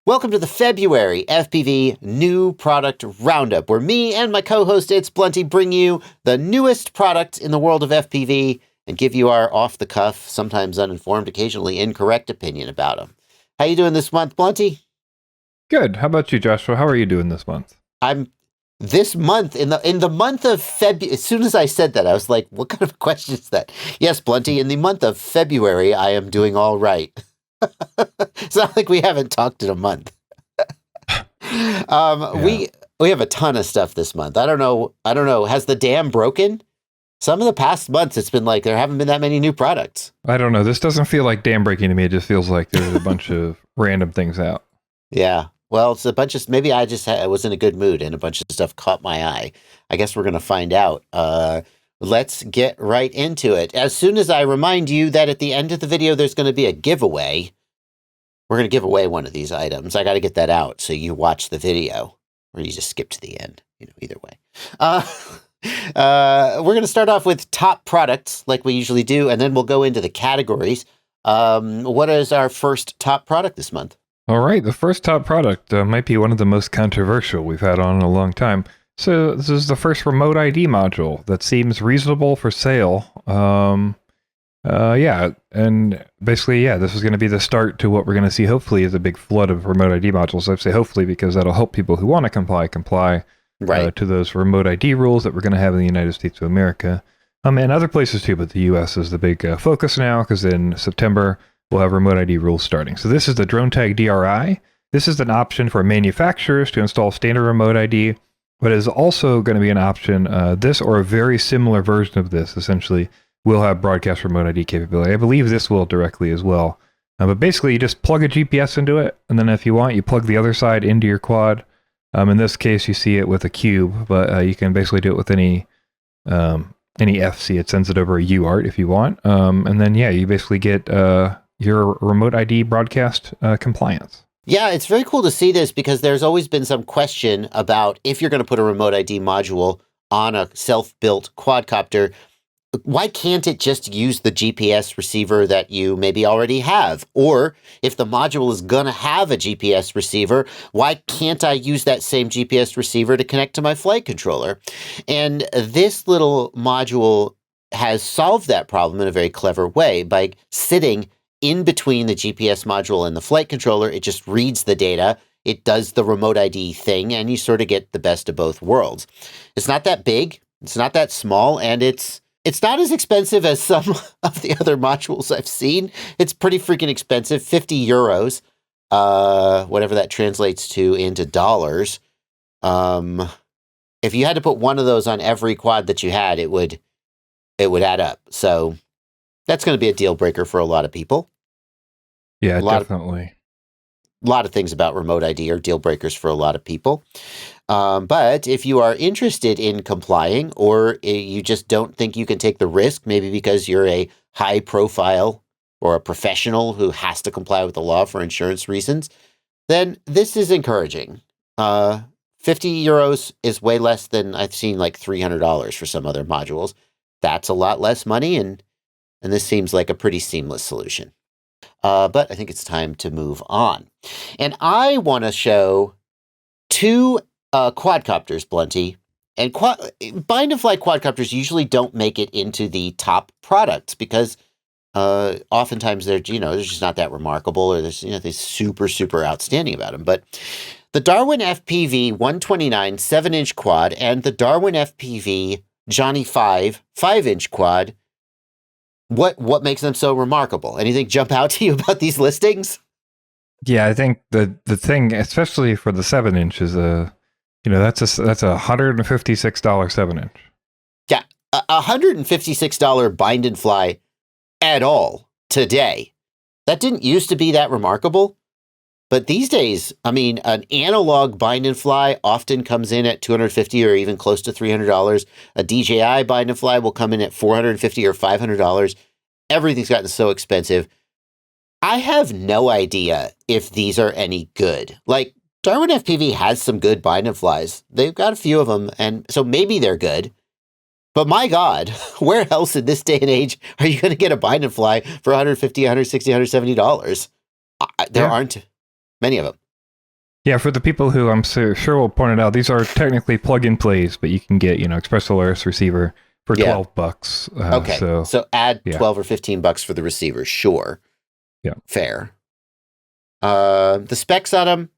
Welcome to the February FPV New Product Roundup, where me and my co-host It's Blunty bring you the newest product in the world of FPV and give you our off-the-cuff, sometimes uninformed, occasionally incorrect opinion about them. How you doing this month, Blunty? Good. How about you, Joshua? How are you doing this month? This month, in the month of February, as soon as I said that, I was like, what kind of question is that? Yes, Blunty, in the month of February, I am doing all right. It's not like we haven't talked in a month. We have a ton of stuff this month. I don't know. Has the dam broken? Some of the past months, it's been like there haven't been that many new products. I don't know. This doesn't feel like dam breaking to me. It just feels like there's a bunch of random things out. Yeah. Well, it's a bunch of, maybe I was in a good mood and a bunch of stuff caught my eye. I guess we're going to find out. Let's get right into it. As soon as I remind you that at the end of the video, there's going to be a giveaway. We're going to give away one of these items. I got to get that out so you watch the video, or you just skip to the end. Either way. We're going to start off with top products like we usually do, and then we'll go into the categories. What is our first top product this month? All right. The first top product might be one of the most controversial we've had on in a long time. So this is the first RemoteID module that seems reasonable for sale. Yeah, and basically, this is going to be the start to what we're going to see, hopefully, is a big flood of RemoteID modules. I say hopefully because that'll help people who want to comply right. To those RemoteID rules that we're going to have in the United States of America. And other places too, but the US is the big focus now, because in September, we'll have RemoteID rules starting. So this is the DroneTag DRI. This is an option for manufacturers to install standard RemoteID, but is also going to be an option, this or a very similar version of this, essentially, will have broadcast RemoteID capability. I believe this will directly as well. But basically, you just plug a GPS into it, and then if you want, you plug the other side into your quad. In this case, you see it with a cube, but you can basically do it with any FC. It sends it over a UART if you want. And then, you basically get your RemoteID broadcast compliance. Yeah, it's very cool to see this because there's always been some question about if you're going to put a RemoteID module on a self-built quadcopter, why can't it just use the GPS receiver that you maybe already have? Or if the module is going to have a GPS receiver, why can't I use that same GPS receiver to connect to my flight controller? And this little module has solved that problem in a very clever way by sitting in between the GPS module and the flight controller. It just reads the data, it does the RemoteID thing, and you sort of get the best of both worlds. It's not that big, it's not that small, and it's not as expensive as some of the other modules I've seen. It's pretty freaking expensive, 50 euros, whatever that translates to into dollars. If you had to put one of those on every quad that you had, it would add up. So that's going to be a deal breaker for a lot of people. Yeah, definitely. A lot of things about RemoteID are deal breakers for a lot of people. But if you are interested in complying, or you just don't think you can take the risk, maybe because you're a high profile or a professional who has to comply with the law for insurance reasons, then this is encouraging. 50 euros is way less than I've seen, like $300 for some other modules. That's a lot less money, and this seems like a pretty seamless solution. But I think it's time to move on. And I want to show two quadcopters, Blunty. And bind and fly quadcopters usually don't make it into the top products because oftentimes they're just not that remarkable, or there's they're super, super outstanding about them. But the DarwinFPV 129 7-inch quad and the DarwinFPV Johnny 5 5-inch quad, what makes them so remarkable? Anything jump out to you about these listings? Yeah, I think the thing, especially for the 7-inch, is that's a $156 7-inch. Yeah, $156 bind and fly at all today. That didn't used to be that remarkable, but these days, I mean, an analog bind and fly often comes in at $250 or even close to $300. A DJI bind and fly will come in at $450 or $500. Everything's gotten so expensive. I have no idea if these are any good. Like, DarwinFPV has some good bind and flies. They've got a few of them, and so maybe they're good. But my God, where else in this day and age are you going to get a bind and fly for $150, $160, $170? There aren't many of them. Yeah, for the people who I'm sure will point it out, these are technically plug-in plays, but you can get, Express LRS receiver for $12. Okay, so add yeah. 12 or $15 for the receiver. Sure. Yeah. Fair. The specs on them,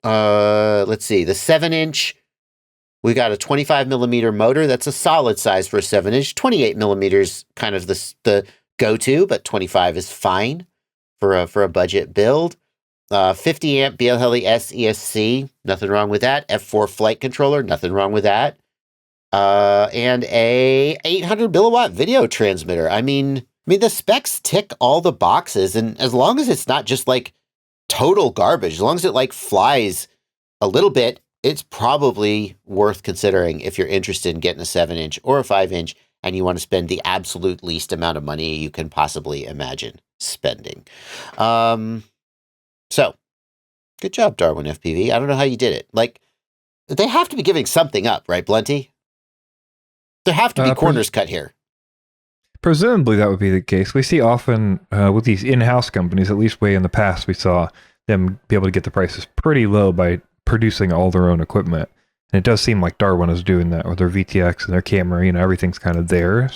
let's see, the 7-inch, we got a 25 millimeter motor. That's a solid size for a 7-inch. 28 millimeters, kind of the go-to, but 25 is fine for a budget build. 50 amp BLHeli S ESC, nothing wrong with that. F4 flight controller, nothing wrong with that. And a 800 milliwatt video transmitter. I mean, the specs tick all the boxes, and as long as it's not just like total garbage, as long as it like flies a little bit, it's probably worth considering if you're interested in getting a 7-inch or a 5-inch and you want to spend the absolute least amount of money you can possibly imagine spending. So, good job, DarwinFPV. I don't know how you did it. Like, they have to be giving something up, right, Blunty? There have to be corners cut here. Presumably that would be the case. We see often with these in-house companies, at least way in the past, we saw them be able to get the prices pretty low by producing all their own equipment. And it does seem like Darwin is doing that with their VTX and their camera. Everything's kind of there.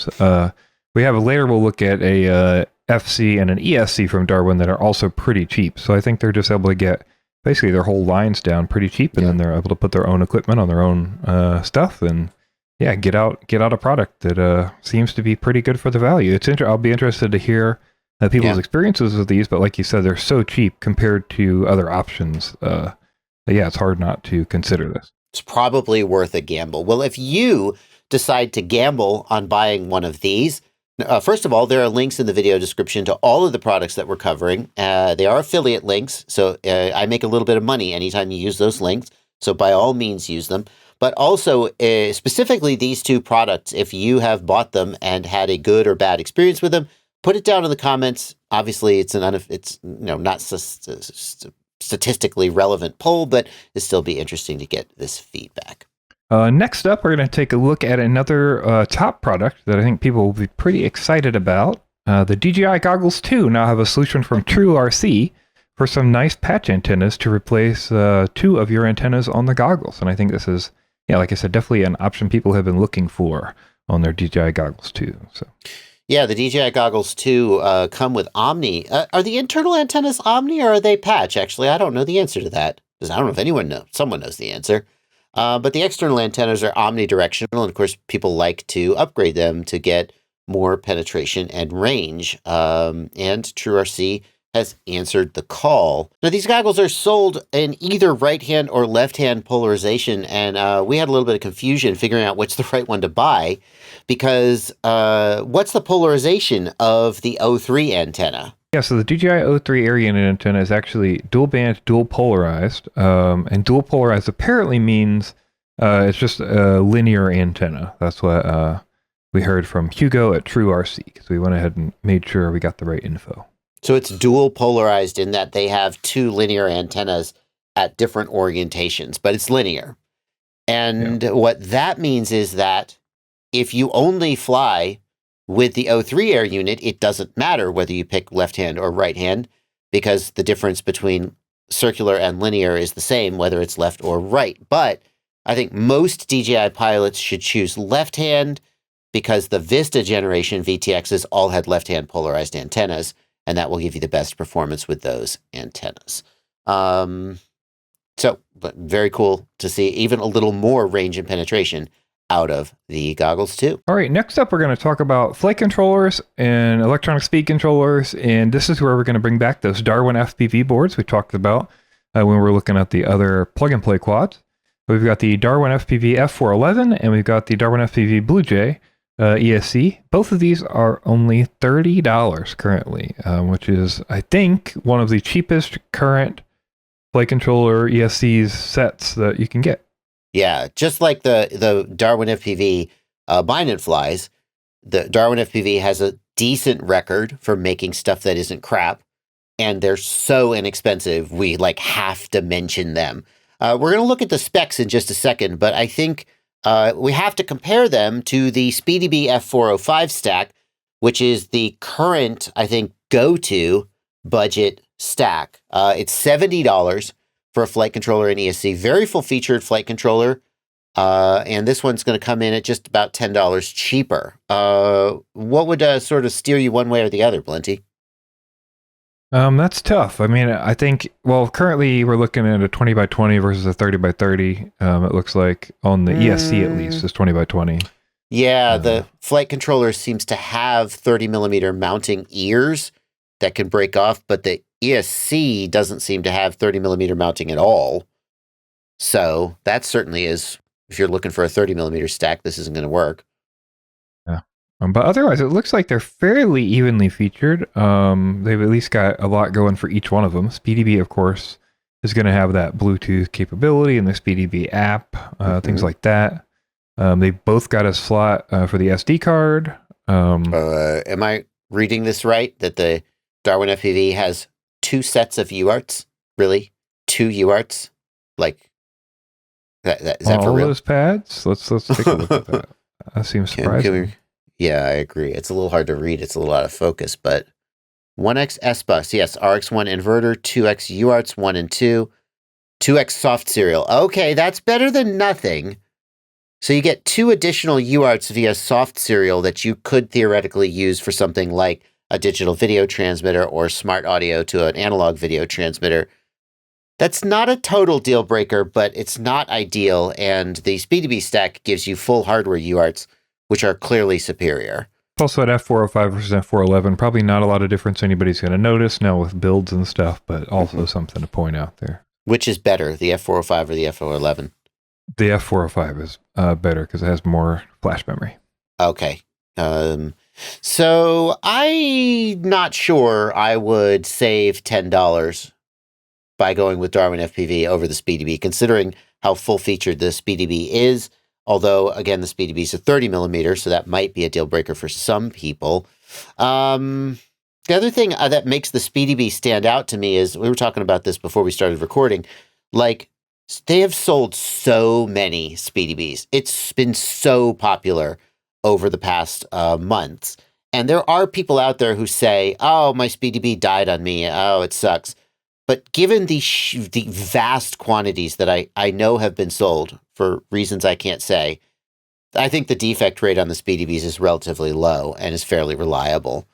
We have later, we'll look at a FC and an ESC from Darwin that are also pretty cheap. So I think they're just able to get basically their whole lines down pretty cheap, and then they're able to put their own equipment on their own stuff and get out a product that seems to be pretty good for the value. I'll be interested to hear people's experiences with these, but like you said, they're so cheap compared to other options. It's hard not to consider this. It's probably worth a gamble. Well, if you decide to gamble on buying one of these, first of all, there are links in the video description to all of the products that we're covering. They are affiliate links, so I make a little bit of money anytime you use those links. So by all means, use them. But also, specifically these two products, if you have bought them and had a good or bad experience with them, put it down in the comments. Obviously, it's not statistically relevant poll, but it'd still be interesting to get this feedback. Next up, we're going to take a look at another top product that I think people will be pretty excited about. The DJI Goggles 2 now have a solution from TrueRC for some nice patch antennas to replace 2 of your antennas on the goggles. And I think this is, like I said, definitely an option people have been looking for on their DJI Goggles 2. So. Yeah, the DJI Goggles 2 come with Omni. Are the internal antennas Omni or are they patch? Actually, I don't know the answer to that, because I don't know if anyone knows. Someone knows the answer. But the external antennas are omnidirectional, and of course, people like to upgrade them to get more penetration and range. And TrueRC has answered the call. Now, these goggles are sold in either right-hand or left-hand polarization, and we had a little bit of confusion figuring out which the right one to buy, because what's the polarization of the O3 antenna? Yeah, so the DJI O3 area unit antenna is actually dual band, dual polarized, and dual polarized apparently means it's just a linear antenna. That's what we heard from Hugo at TrueRC, because we went ahead and made sure we got the right info. So it's dual polarized in that they have 2 linear antennas at different orientations, but it's linear. And what that means is that if you only fly with the O3 air unit, it doesn't matter whether you pick left hand or right hand, because the difference between circular and linear is the same, whether it's left or right. But I think most DJI pilots should choose left hand, because the Vista generation VTXs all had left hand polarized antennas, and that will give you the best performance with those antennas. But very cool to see even a little more range and penetration out of the goggles too. All right, next up, we're going to talk about flight controllers and electronic speed controllers, and this is where we're going to bring back those DarwinFPV boards we talked about when we were looking at the other plug-and-play quads. We've got the DarwinFPV F411, and we've got the DarwinFPV Blue Jay ESC. Both of these are only $30 currently, which is, I think, one of the cheapest current flight controller ESCs sets that you can get. Yeah, just like the DarwinFPV bind and flies, the DarwinFPV has a decent record for making stuff that isn't crap, and they're so inexpensive, we have to mention them. We're going to look at the specs in just a second, but I think we have to compare them to the Speedybee F411 stack, which is the current, I think, go-to budget stack. It's $70 for a flight controller in ESC. Very full-featured flight controller. And this one's going to come in at just about $10 cheaper. What would sort of steer you one way or the other, Blinty? That's tough. I mean, I think, well, currently we're looking at a 20 by 20 versus a 30 by 30. It looks like on the ESC at least is 20 by 20. Yeah, the flight controller seems to have 30 millimeter mounting ears that can break off, but the ESC doesn't seem to have 30 millimeter mounting at all. So that certainly is, if you're looking for a 30 millimeter stack, this isn't going to work. Yeah. But otherwise, it looks like they're fairly evenly featured. They've at least got a lot going for each one of them. Speedybee, of course, is going to have that Bluetooth capability and the Speedybee app, things like that. They both got a slot for the SD card. Am I reading this right? That the DarwinFPV has 2 sets of UARTs? Really? 2 UARTs? Like, is that for real? All those pads? Let's take a look at that. That seems surprising. Yeah, I agree. It's a little hard to read. It's a little out of focus, but 1X S-Bus, yes, RX1 inverter, 2X UARTs 1 and 2, 2X soft serial. Okay, that's better than nothing. So you get 2 additional UARTs via soft serial that you could theoretically use for something like a digital video transmitter or smart audio to an analog video transmitter. That's not a total deal breaker, but it's not ideal, and the Speedybee stack gives you full hardware UARTs, which are clearly superior. Also at F405 versus F411, probably not a lot of difference anybody's going to notice now with builds and stuff, but also something to point out there. Which is better, the F405 or the F411? The F405 is better because it has more flash memory. Okay. So I'm not sure I would save $10 by going with DarwinFPV over the Speedybee, considering how full-featured the Speedybee is. Although, again, the Speedybee is a 30 millimeter, so that might be a deal breaker for some people. The other thing that makes the Speedybee stand out to me is, we were talking about this before we started recording, like, they have sold so many Speedybees. It's been so popular over the past months. And there are people out there who say, oh, my Speedybee died on me. Oh, it sucks. But given the vast quantities that I know have been sold for reasons I can't say, I think the defect rate on the Speedybees is relatively low and is fairly reliable.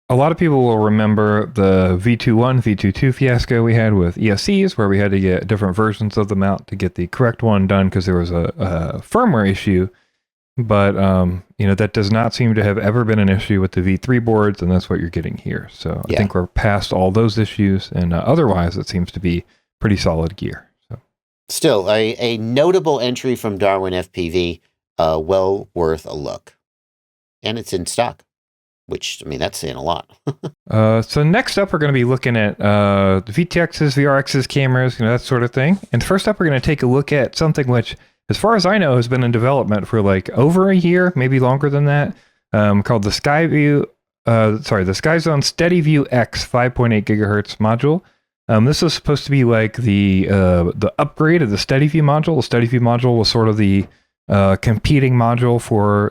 A lot of people will remember the V21, V22 fiasco we had with ESCs, where we had to get different versions of them out to get the correct one done because there was a firmware issue. But, that does not seem to have ever been an issue with the V3 boards, and that's what you're getting here. So I think we're past all those issues, and otherwise it seems to be pretty solid gear. So still, a notable entry from DarwinFPV, well worth a look. And it's in stock, which, I mean, that's saying a lot. So next up, we're going to be looking at the VTXs, VRXs, cameras, that sort of thing. And first up, we're going to take a look at something which, as far as I know, has been in development for like over a year, maybe longer than that, called the Skyzone Steadyview X 5.8 gigahertz module. This is supposed to be like the upgrade of the Steadyview module. The Steadyview module was sort of the competing module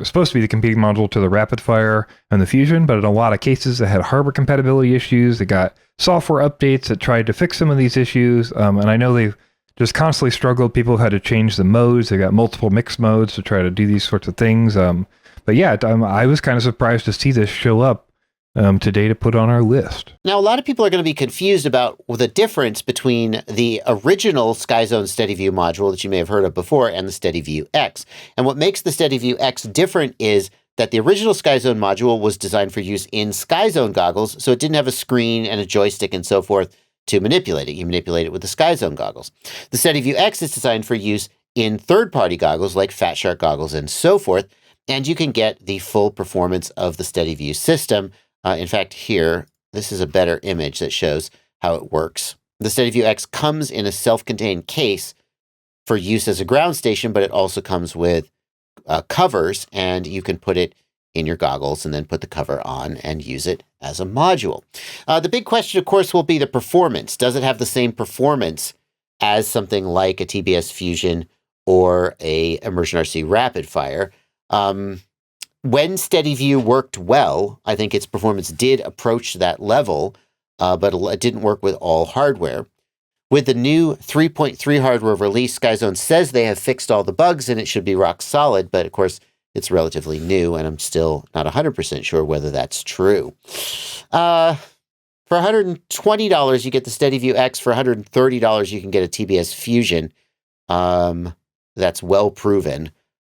supposed to be the competing module to the Rapid Fire and the Fusion, but in a lot of cases it had hardware compatibility issues. It got software updates that tried to fix some of these issues, and I know they've just constantly struggled. People had to change the modes. They got multiple mix modes to try to do these sorts of things. But yeah, I was kind of surprised to see this show up today to put on our list. Now, a lot of people are going to be confused about the difference between the original Skyzone Steadyview module that you may have heard of before and the Steadyview X. And what makes the Steadyview X different is that the original Skyzone module was designed for use in Skyzone goggles, so it didn't have a screen and a joystick and so forth to manipulate it. You manipulate it with the Skyzone goggles. The Steadyview X is designed for use in third-party goggles like Fat Shark goggles and so forth, and you can get the full performance of the Steadyview system. In fact, here, this is a better image that shows how it works. The Steadyview X comes in a self-contained case for use as a ground station, but it also comes with covers, and you can put it in your goggles and then put the cover on and use it as a module. The big question, of course, will be the performance. Does it have the same performance as something like a TBS Fusion or a Immersion RC Rapid Fire? When Steadyview worked well, I think its performance did approach that level, but it didn't work with all hardware. With the new 3.3 hardware release, Skyzone says they have fixed all the bugs and it should be rock solid, but of course, it's relatively new, and I'm still not 100% sure whether that's true. For $120, you get the Steadyview X. For $130, you can get a TBS Fusion. That's well proven.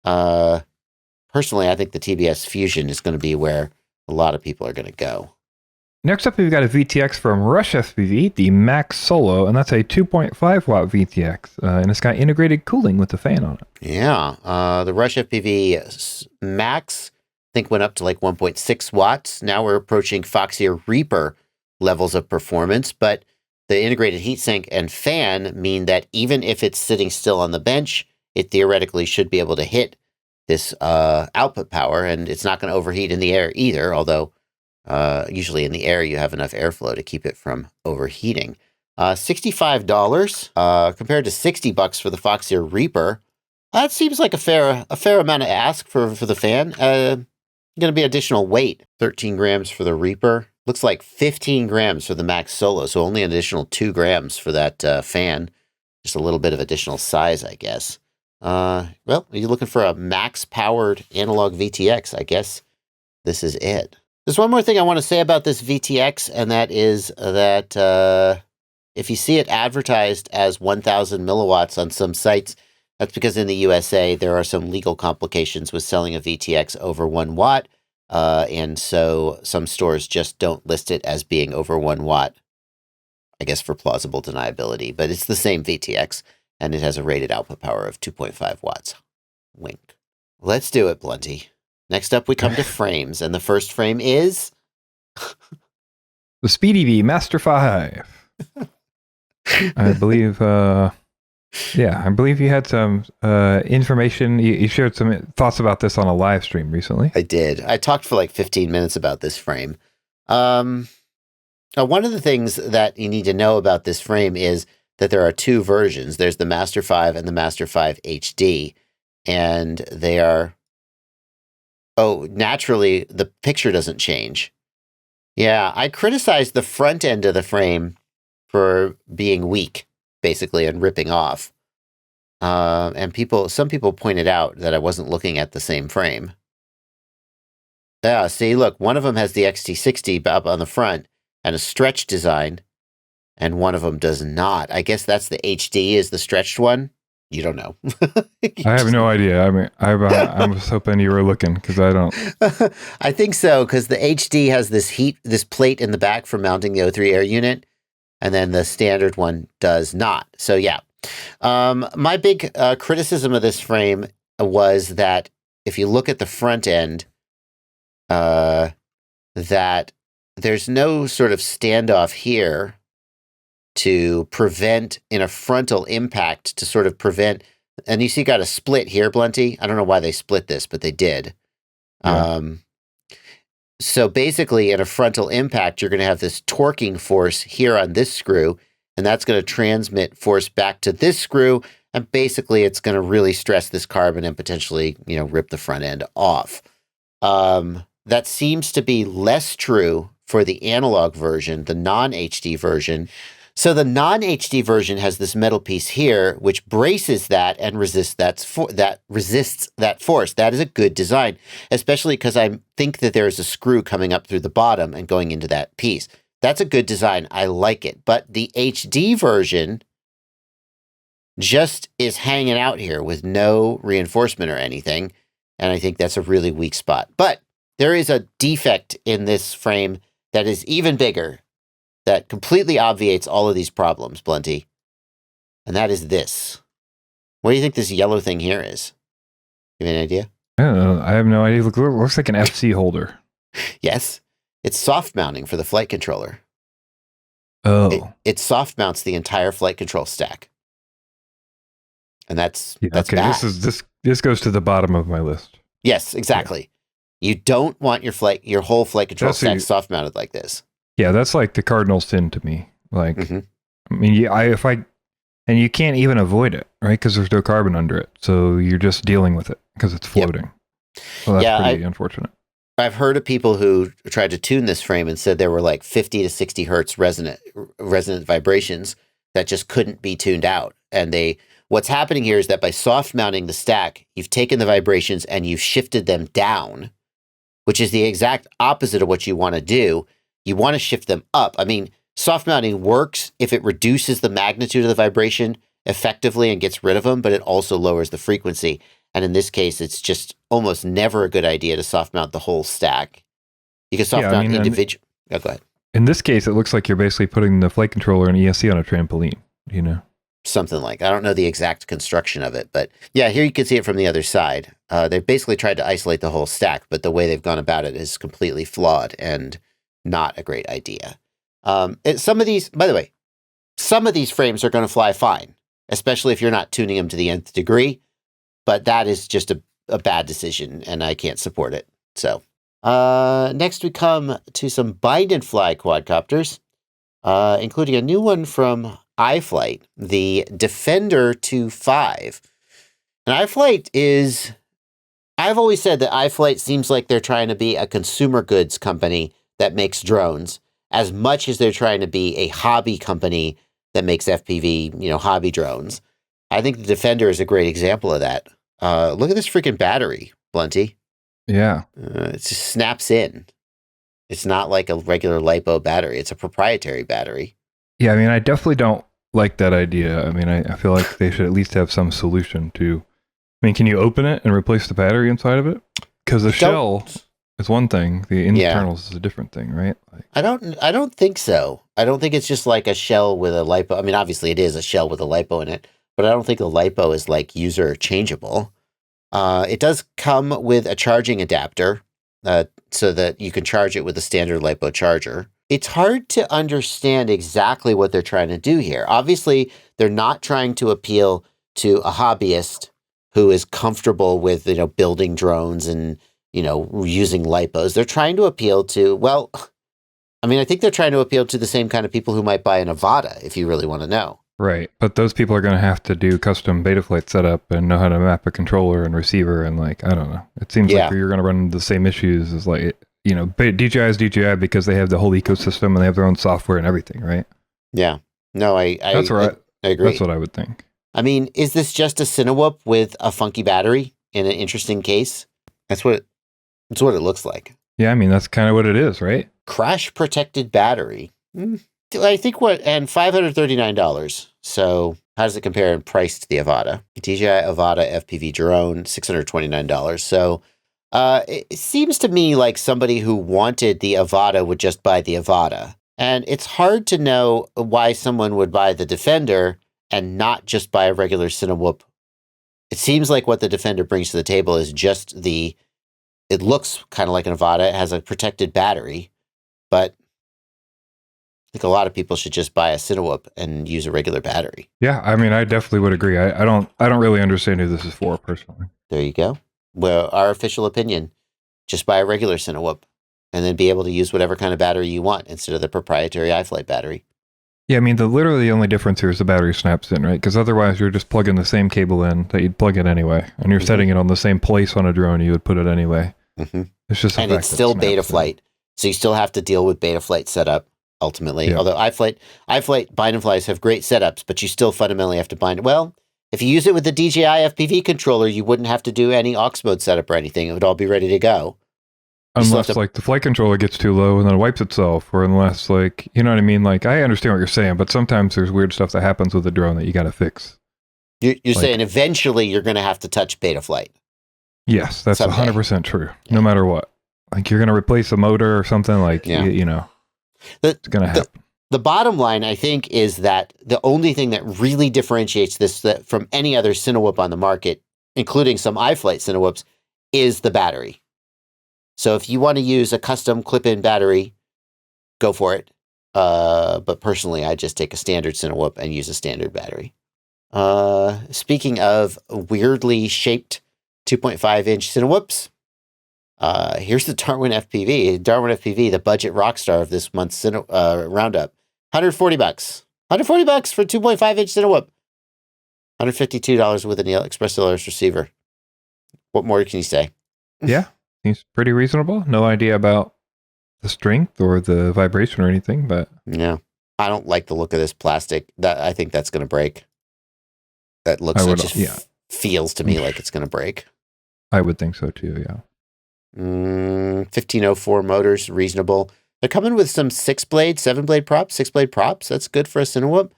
Personally, I think the TBS Fusion is going to be where a lot of people are going to go. Next up, we've got a VTX from RushFPV, the Max Solo, and that's a 2.5 watt VTX, and it's got integrated cooling with the fan on it. Yeah, the RushFPV Max, I think, went up to like 1.6 watts. Now we're approaching Foxier Reaper levels of performance, but the integrated heatsink and fan mean that even if it's sitting still on the bench, it theoretically should be able to hit this output power, and it's not going to overheat in the air either, although usually in the air you have enough airflow to keep it from overheating. $65 compared to $60 for the Foxier Reaper. That seems like a fair amount to ask for the fan. Going to be additional weight. 13 grams for the Reaper. Looks like 15 grams for the Max Solo, so only an additional 2 grams for that fan. Just a little bit of additional size, I guess. Well, you're looking for a max-powered analog VTX. I guess this is it. There's one more thing I want to say about this VTX, and that is that if you see it advertised as 1,000 milliwatts on some sites, that's because in the USA there are some legal complications with selling a VTX over 1 watt, and so some stores just don't list it as being over 1 watt, I guess for plausible deniability, but it's the same VTX, and it has a rated output power of 2.5 watts. Wink. Let's do it, Blunty. Next up, we come to frames, and the first frame is... the Speedybee Master 5. I believe, I believe you had some information. You shared some thoughts about this on a live stream recently. I did. I talked for like 15 minutes about this frame. One of the things that you need to know about this frame is that there are 2 versions. There's the Master 5 and the Master 5 HD, and they are... Oh, naturally, the picture doesn't change. Yeah, I criticized the front end of the frame for being weak, basically, and ripping off. And some people pointed out that I wasn't looking at the same frame. Yeah, see, look, one of them has the XT60 up on the front and a stretch design, and one of them does not. I guess that's the HD is the stretched one. You don't know. I have no idea. I mean, I was hoping you were looking because I don't. I think so, because the HD has this plate in the back for mounting the O3 air unit, and then the standard one does not. So yeah, my big criticism of this frame was that if you look at the front end, that there's no sort of standoff here to prevent in a frontal impact to sort of prevent, and you see got a split here, Blunty. I don't know why they split this, but they did. Yeah. So basically in a frontal impact, you're going to have this torquing force here on this screw, and that's going to transmit force back to this screw, and basically it's going to really stress this carbon and potentially, rip the front end off. That seems to be less true for the analog version, the non-HD version. So the non-HD version has this metal piece here, which braces that and resists that force. That is a good design, especially because I think that there is a screw coming up through the bottom and going into that piece. That's a good design. I like it. But the HD version just is hanging out here with no reinforcement or anything, and I think that's a really weak spot. But there is a defect in this frame that is even bigger, that completely obviates all of these problems, Blunty. And that is this. What do you think this yellow thing here is? You have any idea? I don't know. I have no idea. It looks like an FC holder. Yes. It's soft mounting for the flight controller. Oh. It soft mounts the entire flight control stack. And that's okay, bad. This goes to the bottom of my list. Yes, exactly. Yeah. You don't want your whole flight control stack soft mounted like this. Yeah, that's like the cardinal sin to me. Like, I mean, and you can't even avoid it, right? Because there's no carbon under it, so you're just dealing with it because it's floating. Yep. So that's pretty unfortunate. I've heard of people who tried to tune this frame and said there were like 50 to 60 hertz resonant vibrations that just couldn't be tuned out. And what's happening here is that by soft mounting the stack, you've taken the vibrations and you've shifted them down, which is the exact opposite of what you want to do. You want to shift them up. I mean, soft mounting works if it reduces the magnitude of the vibration effectively and gets rid of them, but it also lowers the frequency. And in this case, it's just almost never a good idea to soft mount the whole stack. You can soft mount individual. Oh, go ahead. In this case, it looks like you're basically putting the flight controller and ESC on a trampoline, you know? Something like, I don't know the exact construction of it, but yeah, here you can see it from the other side. They've basically tried to isolate the whole stack, but the way they've gone about it is completely flawed and not a great idea. Some of these, by the way, some of these frames are going to fly fine, especially if you're not tuning them to the nth degree, but that is just a bad decision and I can't support it. So next we come to some bind and fly quadcopters, including a new one from iFlight, the Defender 2.5. And iFlight is, I've always said that iFlight seems like they're trying to be a consumer goods company that makes drones as much as they're trying to be a hobby company that makes FPV, hobby drones. I think the Defender is a great example of that. Look at this freaking battery, Blunty. Yeah. It just snaps in. It's not like a regular LiPo battery. It's a proprietary battery. Yeah, I mean, I definitely don't like that idea. I mean, I feel like they should at least have some solution to... I mean, can you open it and replace the battery inside of it? Because the shell is one thing. The internals is a different thing, right? Like, I don't think so. I don't think it's just like a shell with a LiPo. I mean, obviously it is a shell with a LiPo in it, but I don't think the LiPo is like user changeable. It does come with a charging adapter so that you can charge it with a standard LiPo charger. It's hard to understand exactly what they're trying to do here. Obviously, they're not trying to appeal to a hobbyist who is comfortable with, building drones and, using LiPos. They're trying to appeal to, I think they're trying to appeal to the same kind of people who might buy an Avata, if you really want to know. Right. But those people are going to have to do custom Betaflight setup and know how to map a controller and receiver. And I don't know. It seems like you're going to run into the same issues as DJI is DJI because they have the whole ecosystem and they have their own software and everything, right? Yeah. No, I agree. That's what I would think. I mean, is this just a CineWhoop with a funky battery in an interesting case? That's what it looks like. Yeah, I mean, that's kind of what it is, right? Crash protected battery. I think and $539. So how does it compare in price to the Avata? DJI Avata FPV drone, $629. So it seems to me like somebody who wanted the Avata would just buy the Avata. And it's hard to know why someone would buy the Defender and not just buy a regular CineWhoop. It seems like what the Defender brings to the table is just it looks kind of like an Avata. It has a protected battery, but I think a lot of people should just buy a CineWhoop and use a regular battery. Yeah, I mean, I definitely would agree. I don't really understand who this is for personally. There you go. Well, our official opinion, just buy a regular CineWhoop and then be able to use whatever kind of battery you want instead of the proprietary iFlight battery. Yeah, I mean, literally the only difference here is the battery snaps in, right? Because otherwise you're just plugging the same cable in that you'd plug in anyway. And you're setting it on the same place on a drone you would put it anyway. Mm-hmm. It's just and it's still Betaflight. So you still have to deal with Betaflight setup ultimately. Yeah. Although iFlight bind and flies have great setups, but you still fundamentally have to bind it. Well, if you use it with the DJI FPV controller, you wouldn't have to do any aux mode setup or anything. It would all be ready to go. Unless the flight controller gets too low and then it wipes itself, or unless you know what I mean? I understand what you're saying, but sometimes there's weird stuff that happens with the drone that you got to fix. You're saying eventually you're going to have to touch Betaflight. Yes, that's 100% true. Yeah. No matter what. You're going to replace a motor or something it's going to happen. The bottom line, I think, is that the only thing that really differentiates this from any other CineWhoop on the market, including some iFlight CineWhoops, is the battery. So if you want to use a custom clip-in battery, go for it. But personally, I just take a standard CineWhoop and use a standard battery. Speaking of weirdly shaped 2.5-inch CineWhoops, here's the DarwinFPV. DarwinFPV, the budget rock star of this month's roundup. $140. $140 for 2.5-inch CineWhoop. $152 with an Express LRS receiver. What more can you say? Yeah. Seems pretty reasonable. No idea about the strength or the vibration or anything, but... Yeah. I don't like the look of this plastic. I think that's going to break. That looks feels to me like it's going to break. I would think so too, yeah. 1504 motors, reasonable. They're coming with some 6-blade, 7-blade props, 6-blade props. That's good for a CineWhoop.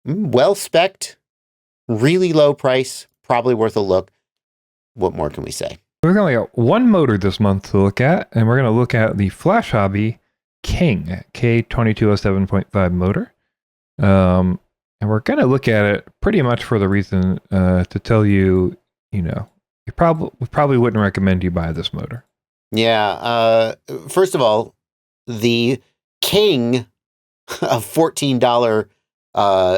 Well spec'd, really low price, probably worth a look. What more can we say? We're going to got one motor this month to look at, and we're going to look at the FlashHobby King K2207.5 motor. And we're going to look at it pretty much for the reason to tell you, we probably wouldn't recommend you buy this motor. Yeah. First of all, the king of $14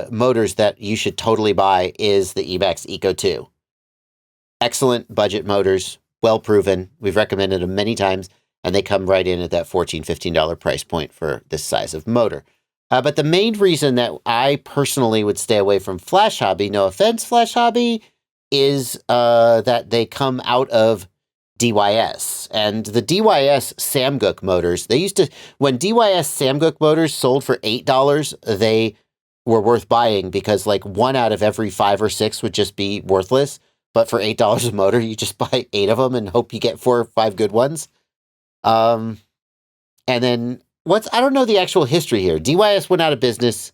motors that you should totally buy is the Emax Eco 2. Excellent budget motors, well proven. We've recommended them many times, and they come right in at that $14, $15 price point for this size of motor. But the main reason that I personally would stay away from FlashHobby, no offense, FlashHobby, is that they come out of DYS. And the DYS Samguk motors, when DYS Samguk motors sold for $8, they were worth buying because like 1 out of every 5 or 6 would just be worthless. But for $8 a motor, you just buy 8 of them and hope you get 4 or 5 good ones. And then I don't know the actual history here. DYS went out of business,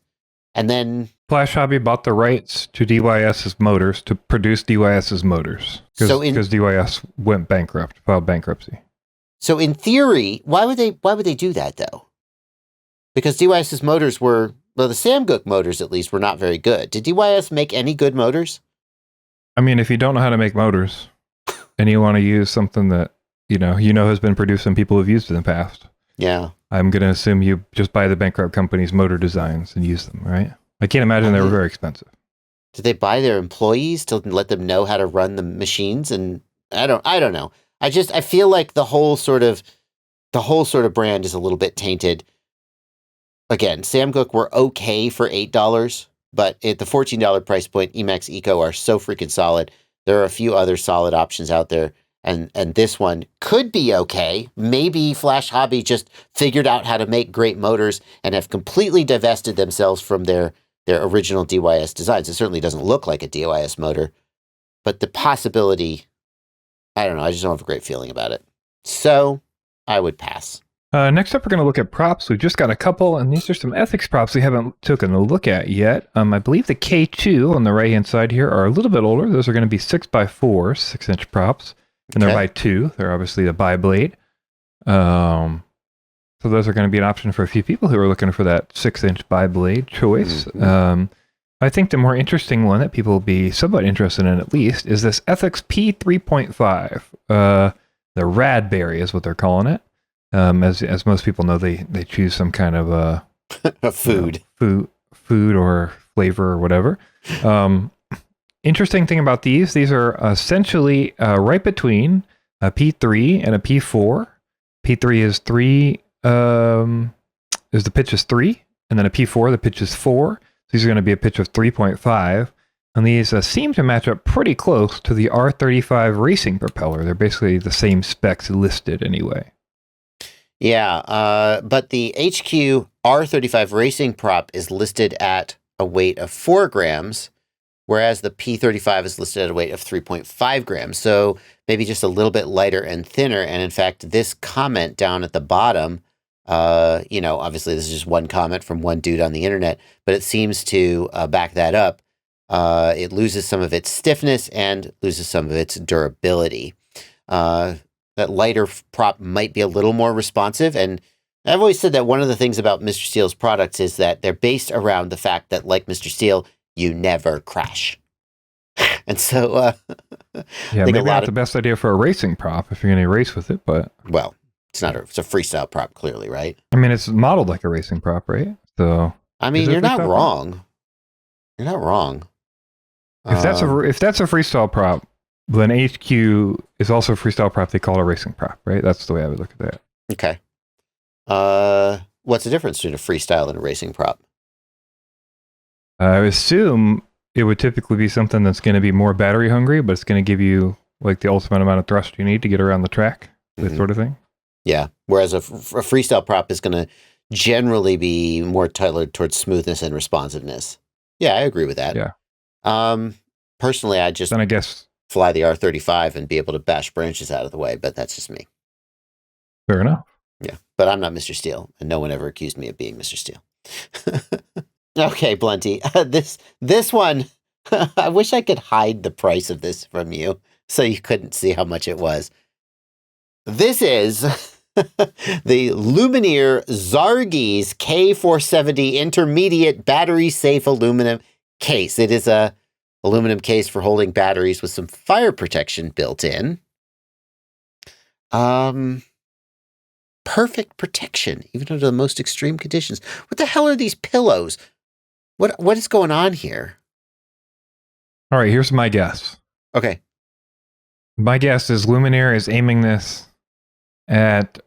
and then FlashHobby bought the rights to DYS's motors to produce DYS's moters because DYS went bankrupt, filed bankruptcy. So in theory, why would they do that though? Because DYS's motors the Samguk motors at least were not very good. Did DYS make any good motors? I mean, if you don't know how to make motors and you want to use something that you know has been produced and people have used in the past. Yeah. I'm going to assume you just buy the bankrupt company's motor designs and use them, right? I can't imagine they were very expensive. Did they buy their employees to let them know how to run the machines? And I don't know. I feel like the whole sort of brand is a little bit tainted. Again, Samguk were okay for $8, but at the $14 price point, Emax Eco are so freaking solid. There are a few other solid options out there. And this one could be okay. Maybe FlashHobby just figured out how to make great motors and have completely divested themselves from their original DYS designs. It certainly doesn't look like a DYS motor, but the possibility, I don't know. I just don't have a great feeling about it. So I would pass. Next up, we're going to look at props. We've just got a couple, and these are some Ethix props we haven't taken a look at yet. I believe the K2 on the right-hand side here are a little bit older. Those are going to be 6x4, 6-inch props. And they're by 2. They're obviously a bi-blade. So those are going to be an option for a few people who are looking for that 6-inch bi-blade choice. Mm-hmm. I think the more interesting one that people will be somewhat interested in at least is this Ethix P3.5. The Radberry is what they're calling it. As most people know, they choose some kind of a food or flavor or whatever. Interesting thing about these are essentially right between a P3 and a P4. P3 is 3, the pitch is 3, and then a P4, the pitch is 4. These are going to be a pitch of 3.5, and these seem to match up pretty close to the R35 racing propeller. They're basically the same specs listed anyway. Yeah, but the HQ R35 racing prop is listed at a weight of 4 grams, whereas the P35 is listed at a weight of 3.5 grams. So maybe just a little bit lighter and thinner. And in fact, this comment down at the bottom, obviously this is just one comment from one dude on the internet, but it seems to back that up. It loses some of its stiffness and loses some of its durability. That lighter prop might be a little more responsive. And I've always said that one of the things about Mr. Steel's products is that they're based around the fact that, like Mr. Steel, you never crash. And so maybe not the best idea for a racing prop if you're going to race with it, but well, it's a freestyle prop, clearly, right? I mean, it's modeled like a racing prop, right? So I mean, you're not wrong. You're not wrong. If that's a freestyle prop, then HQ is also a freestyle prop. They call it a racing prop, right? That's the way I would look at that. Okay. What's the difference between a freestyle and a racing prop? I assume it would typically be something that's going to be more battery hungry, but it's going to give you like the ultimate amount of thrust you need to get around the track, that sort of thing. Yeah. Whereas a freestyle prop is going to generally be more tailored towards smoothness and responsiveness. Yeah, I agree with that. Yeah. Personally, I just Then I guess fly the R35 and be able to bash branches out of the way, but that's just me. fair enough. Yeah, but I'm not Mr. Steele, and no one ever accused me of being Mr. Steele. Okay, Blunty, this one, I wish I could hide the price of this from you so you couldn't see how much it was. This is the Lumenier Zarges K470 Intermediate Battery Safe Aluminum Case. It is a aluminum case for holding batteries with some fire protection built in. Perfect protection, even under the most extreme conditions. What the hell are these pillows? What is going on here? All right, here's my guess. Okay. My guess is Lumenier is aiming this at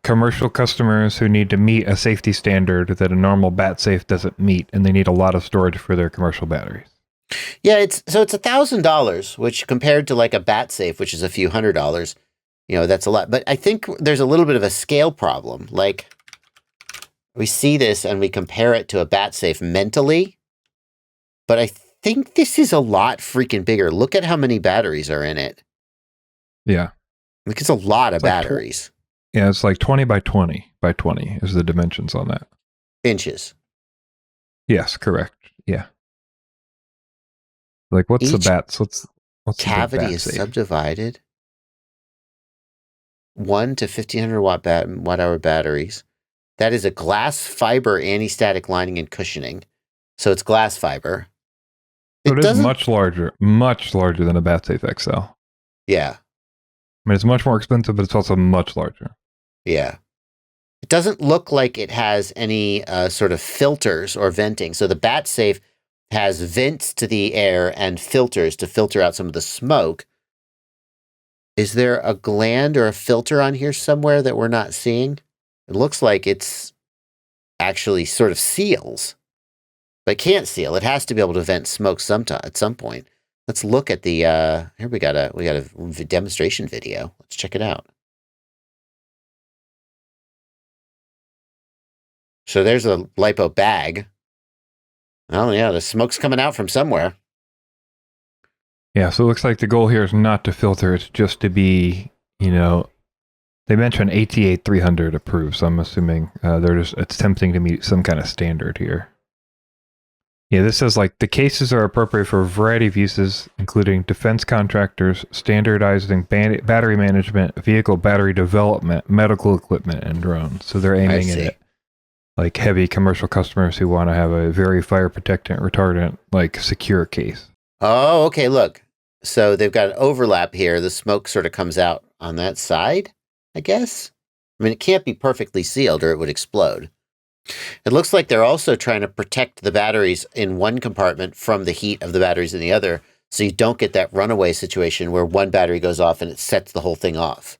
commercial customers who need to meet a safety standard that a normal bat safe doesn't meet, and they need a lot of storage for their commercial batteries. Yeah, it's $1,000, which compared to like a bat safe, which is a few $100s, that's a lot. But I think there's a little bit of a scale problem. Like, we see this and we compare it to a bat safe mentally, but I think this is a lot freaking bigger. Look at how many batteries are in it. Yeah. Like, it's a lot of batteries. Yeah, it's like 20 by 20 by 20 is the dimensions on that. Inches. Yes, correct. Yeah. Like, what's the bats? What's cavity the bat is safe? subdivided. 1 to 1500 watt hour batteries. That is a glass fiber anti-static lining and cushioning. So it's glass fiber. So it is much larger than a Bat Safe XL. Yeah. I mean, it's much more expensive, but it's also much larger. Yeah. It doesn't look like it has any sort of filters or venting. So the Bat Safe has vents to the air and filters to filter out some of the smoke. Is there a gland or a filter on here somewhere that we're not seeing? It looks like it's actually sort of seals, but it can't seal. It has to be able to vent smoke at some point. Let's look at the, here we got a demonstration video. Let's check it out. So there's a LiPo bag. Oh yeah, the smoke's coming out from somewhere. Yeah, so it looks like the goal here is not to filter, it's just to be, they mentioned ATA 300 approved, so I'm assuming they're just attempting to meet some kind of standard here. Yeah, this says like the cases are appropriate for a variety of uses, including defense contractors, standardizing battery management, vehicle battery development, medical equipment, and drones. So they're aiming at like heavy commercial customers who want to have a very fire protectant, retardant, like secure case. Oh, okay, look. So they've got an overlap here. The smoke sort of comes out on that side, I guess. I mean, it can't be perfectly sealed or it would explode. It looks like they're also trying to protect the batteries in one compartment from the heat of the batteries in the other, so you don't get that runaway situation where one battery goes off and it sets the whole thing off.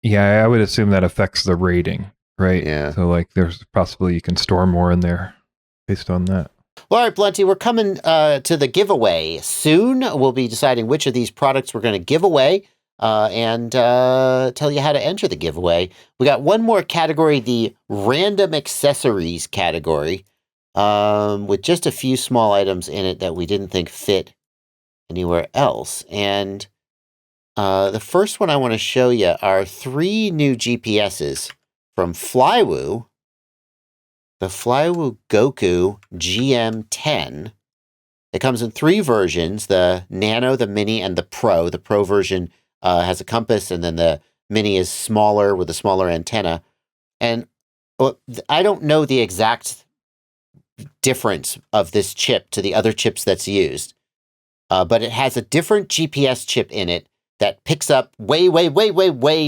Yeah, I would assume that affects the rating, right? Yeah. So like there's possibly you can store more in there based on that. Well, all right, Blunty, we're coming to the giveaway soon. We'll be deciding which of these products we're going to give away and tell you how to enter the giveaway. We got one more category, the random accessories category, with just a few small items in it that we didn't think fit anywhere else. And the first one I want to show you are 3 new GPSs from Flywoo. The Flywoo Goku GM10. It comes in 3 versions, the Nano, the Mini, and the Pro. The Pro version has a compass, and then the Mini is smaller with a smaller antenna. And I don't know the exact difference of this chip to the other chips that's used, but it has a different GPS chip in it that picks up way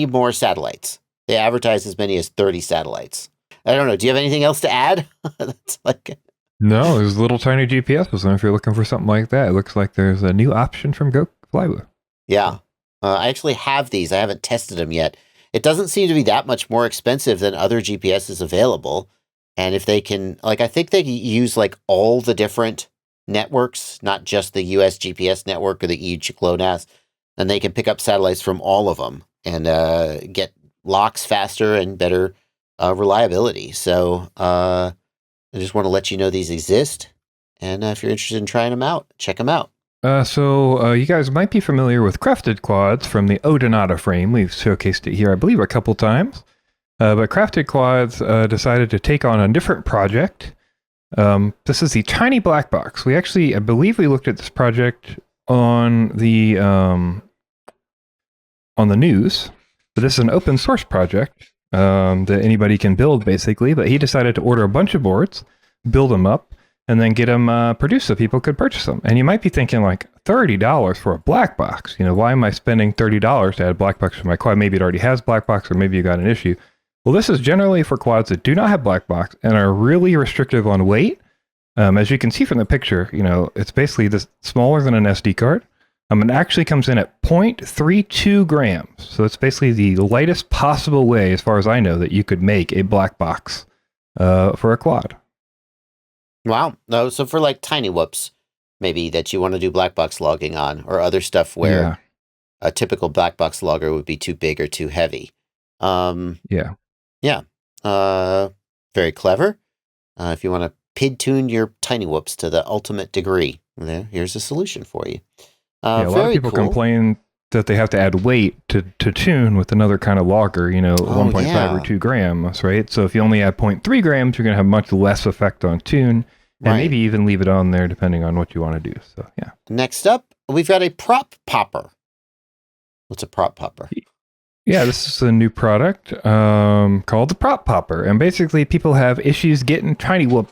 more satellites. They advertise as many as 30 satellites. I don't know. Do you have anything else to add? That's like... No, there's little tiny GPSs, and if you're looking for something like that, it looks like there's a new option from Flywoo. Yeah. I actually have these. I haven't tested them yet. It doesn't seem to be that much more expensive than other GPSs available. And if they can, like, I think they use like all the different networks, not just the US GPS network or the EU GLONASS, and they can pick up satellites from all of them and get locks faster and better reliability. So I just want to let you know these exist. And if you're interested in trying them out, check them out. So you guys might be familiar with CraftedKwads from the Odonata frame. We've showcased it here, I believe, a couple times. But CraftedKwads decided to take on a different project. This is the tiny black box. We actually, I believe we looked at this project on the news. But this is an open source project that anybody can build, basically. But he decided to order a bunch of boards, build them up, and then get them produced so people could purchase them. And you might be thinking, like, $30 for a black box. You know, why am I spending $30 to add a black box to my quad? Maybe it already has black box, or maybe you got an issue. Well, this is generally for quads that do not have black box and are really restrictive on weight. As you can see from the picture, you know, it's basically this smaller than an SD card. It actually comes in at 0.32 grams. So it's basically the lightest possible way, as far as I know, that you could make a black box for a quad. Wow. No, so for like tiny whoops, maybe that you want to do black box logging on, or other stuff where a typical black box logger would be too big or too heavy. Yeah. Very clever. If you want to PID tune your tiny whoops to the ultimate degree, here's a solution for you. A lot of people complain that they have to add weight to tune with another kind of logger, you know, 1.5 or 2 grams, right? So if you only add 0.3 grams, you're going to have much less effect on tune, and maybe even leave it on there depending on what you want to do. So, yeah. Next up, we've got a prop popper. What's a prop popper? Yeah, this is a new product called the prop popper. And basically, people have issues getting tiny whoop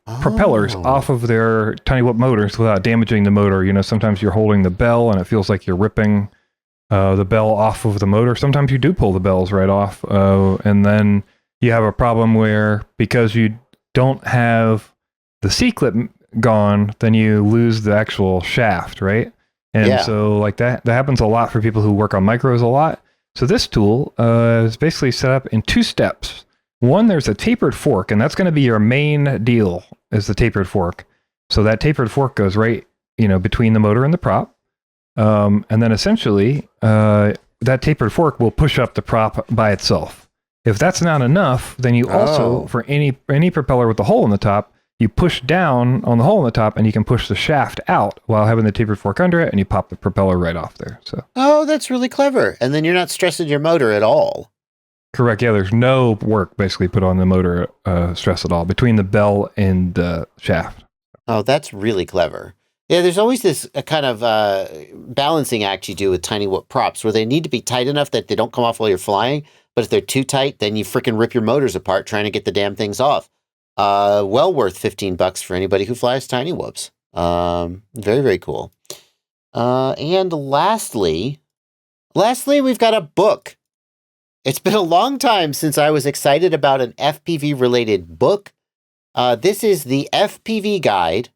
propellers off of their tiny whoop motors without damaging the motor. You know, sometimes you're holding the bell and it feels like you're ripping the bell off of the motor. Sometimes you do pull the bells right off. And then you have a problem where, because you don't have the C-clip gone, then you lose the actual shaft, right? And so like that happens a lot for people who work on micros a lot. So this tool is basically set up in 2 steps. One, there's a tapered fork, and that's going to be your main deal, is the tapered fork. So that tapered fork goes right, you know, between the motor and the prop. And then essentially, that tapered fork will push up the prop by itself. If that's not enough, then you also, for any propeller with a hole in the top, you push down on the hole in the top and you can push the shaft out while having the tapered fork under it, and you pop the propeller right off there. So. Oh, that's really clever. And then you're not stressing your motor at all. Correct. Yeah, there's no work basically put on the motor stress at all between the bell and the shaft. Oh, that's really clever. Yeah, there's always this kind of balancing act you do with tiny whoop props where they need to be tight enough that they don't come off while you're flying. But if they're too tight, then you freaking rip your motors apart trying to get the damn things off. Well worth $15 for anybody who flies tiny whoops. Very, very cool. And lastly, we've got a book. It's been a long time since I was excited about an FPV-related book. This is the FPV Guide,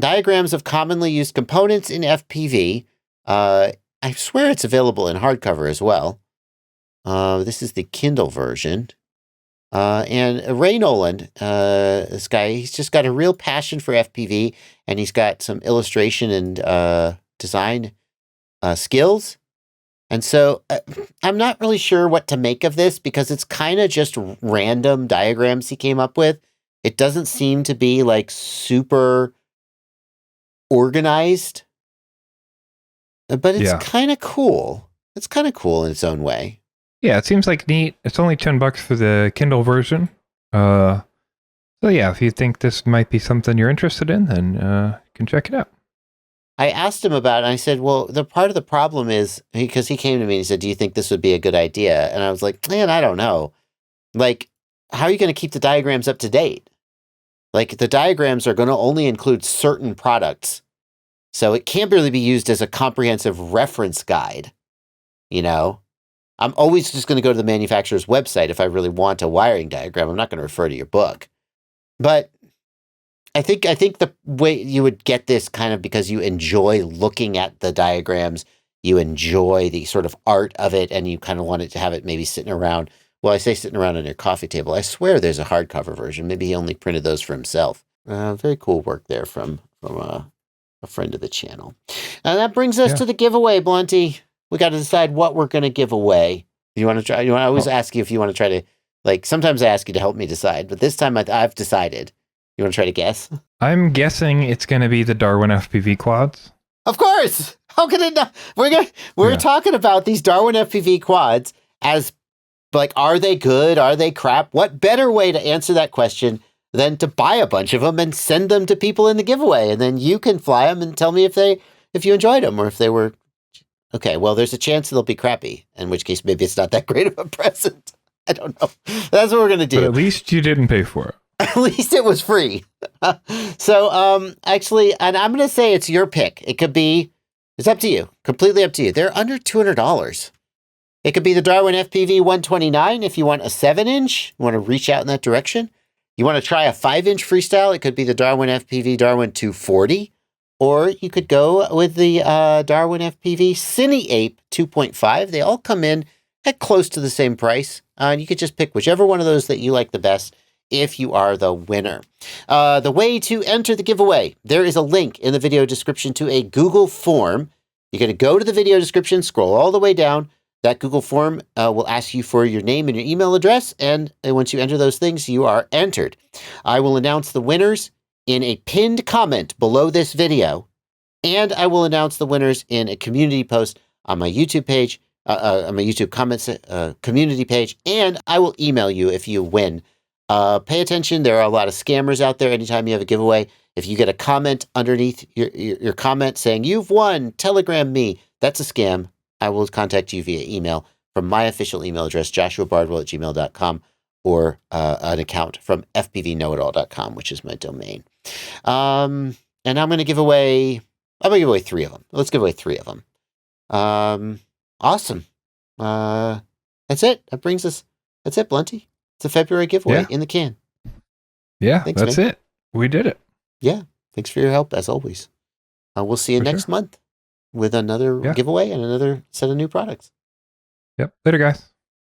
Diagrams of Commonly Used Components in FPV. I swear it's available in hardcover as well. This is the Kindle version. And Ray Nolan, this guy, he's just got a real passion for FPV, and he's got some illustration and design skills. And so I'm not really sure what to make of this, because it's kind of just random diagrams he came up with. It doesn't seem to be like super organized, but it's kind of cool. It's kind of cool in its own way. Yeah, it seems like neat. It's only $10 for the Kindle version. So yeah, if you think this might be something you're interested in, then you can check it out. I asked him about it, and I said, well, the part of the problem is, because he came to me and he said, do you think this would be a good idea? And I was like, man, I don't know. Like, how are you going to keep the diagrams up to date? Like, the diagrams are going to only include certain products. So it can't really be used as a comprehensive reference guide. You know, I'm always just going to go to the manufacturer's website if I really want a wiring diagram. I'm not going to refer to your book. But I think the way you would get this kind of because you enjoy looking at the diagrams, you enjoy the sort of art of it, and you kind of want it to have it maybe sitting around. Well, I say sitting around on your coffee table. I swear there's a hardcover version. Maybe he only printed those for himself. Very cool work there from a friend of the channel. And that brings us to the giveaway, Blunty. We got to decide what we're going to give away. You want to try? I always ask you if you want to try to, like, sometimes I ask you to help me decide, but this time I've decided. You want to try to guess? I'm guessing it's going to be the DarwinFPV quads. Of course. How could it not? We're talking about these DarwinFPV quads as, like, are they good? Are they crap? What better way to answer that question than to buy a bunch of them and send them to people in the giveaway, and then you can fly them and tell me if you enjoyed them or if they were okay. Well, there's a chance they'll be crappy, in which case maybe it's not that great of a present. I don't know. That's what we're gonna do. But at least you didn't pay for it. At least it was free. So, actually, and I'm gonna say it's your pick. It could be. It's up to you. Completely up to you. They're under $200. It could be the DarwinFPV 129 if you want a 7-inch. You want to reach out in that direction. You want to try a 5-inch freestyle? It could be the DarwinFPV Darwin 240. Or you could go with the DarwinFPV CineApe 2.5. They all come in at close to the same price. And you could just pick whichever one of those that you like the best if you are the winner. The way to enter the giveaway, there is a link in the video description to a Google form. You're going to go to the video description, scroll all the way down. That Google form will ask you for your name and your email address, and once you enter those things, you are entered. I will announce the winners in a pinned comment below this video, and I will announce the winners in a community post on my YouTube page, on my YouTube comments community page, and I will email you if you win. Pay attention. There are a lot of scammers out there. Anytime you have a giveaway, if you get a comment underneath your comment saying, "You've won, telegram me," that's a scam. I will contact you via email from my official email address, joshuabardwell@gmail.com, or an account from fpvknowitall.com, which is my domain. And I'm going to give away 3 of them. Let's give away 3 of them. Awesome. That's it. That's it, Blunty. It's a February giveaway in the can. Yeah, thanks, that's man. it. We did it. Yeah. Thanks for your help, as always. We'll see you next month with another giveaway and another set of new products. Yep. Later, guys.